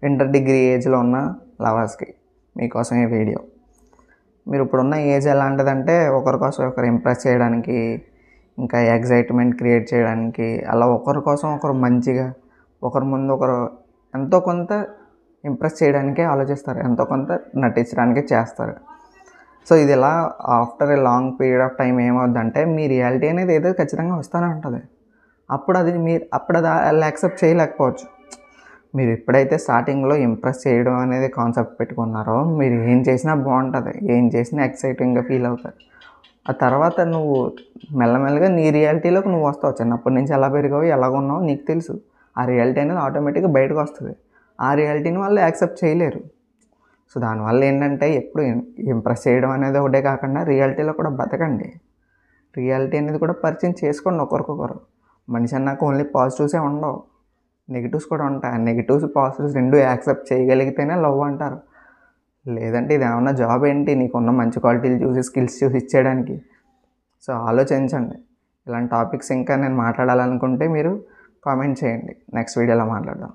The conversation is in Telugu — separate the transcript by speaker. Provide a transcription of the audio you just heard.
Speaker 1: ఇంటర్ డిగ్రీ ఏజ్లో ఉన్న లవర్స్కి మీకోసం ఈ వీడియో. మీరు ఇప్పుడున్న ఏజ్ ఎలాంటిదంటే ఒకరి కోసం ఒకరు ఇంప్రెస్ చేయడానికి, ఇంకా ఎగ్జైట్మెంట్ క్రియేట్ చేయడానికి, అలా ఒకరి కోసం ఒకరు మంచిగా ఒకరి ముందు ఒకరు ఎంతో కొంత ఇంప్రెస్ చేయడానికే ఆలోచిస్తారు, ఎంతో కొంత నటించడానికే చేస్తారు. సో ఇది ఇలా after a long period of time ఏమవుద్దంటే మీ రియాలిటీ అనేది ఏదో ఖచ్చితంగా వస్తూనే ఉంటుంది. అప్పుడు అది వాళ్ళు యాక్సెప్ట్ చేయలేకపోవచ్చు. మీరు ఎప్పుడైతే స్టార్టింగ్లో ఇంప్రెస్ చేయడం అనేది కాన్సెప్ట్ పెట్టుకున్నారో మీరు ఏం చేసినా బాగుంటుంది, ఏం చేసినా ఎక్సైటింగ్గా ఫీల్ అవుతారు. ఆ తర్వాత నువ్వు మెల్లమెల్లగా నీ రియాలిటీలోకి నువ్వు వస్తావు. చిన్నప్పటి నుంచి ఎలా పెరిగావు, ఎలాగున్నావు నీకు తెలుసు. ఆ రియాలిటీ అనేది ఆటోమేటిక్గా బయటకు వస్తుంది. ఆ రియాలిటీని వాళ్ళు యాక్సెప్ట్ చేయలేరు. సో దానివల్ల ఏంటంటే ఎప్పుడు ఇంప్రెస్ చేయడం అనేది ఒకటే కాకుండా రియాలిటీలో కూడా బతకండి. రియాలిటీ అనేది కూడా పరిచయం చేసుకోండి ఒకరికొకరు. మనిషి అన్నాక ఓన్లీ పాజిటివ్సే ఉండవు, నెగిటివ్స్ కూడా ఉంటాయి. నెగిటివ్స్ పాజిటివ్స్ రెండు యాక్సెప్ట్ చేయగలిగితేనే లవ్ అంటారు. లేదంటే ఇది ఏమన్నా జాబ్ ఏంటి నీకున్న మంచి క్వాలిటీలు చూసి స్కిల్స్ చూసి ఇచ్చేయడానికి? సో ఆలోచించండి. ఇలాంటి టాపిక్స్ ఇంకా నేను మాట్లాడాలనుకుంటే మీరు కామెంట్ చేయండి, నెక్స్ట్ వీడియోలో మాట్లాడదాం.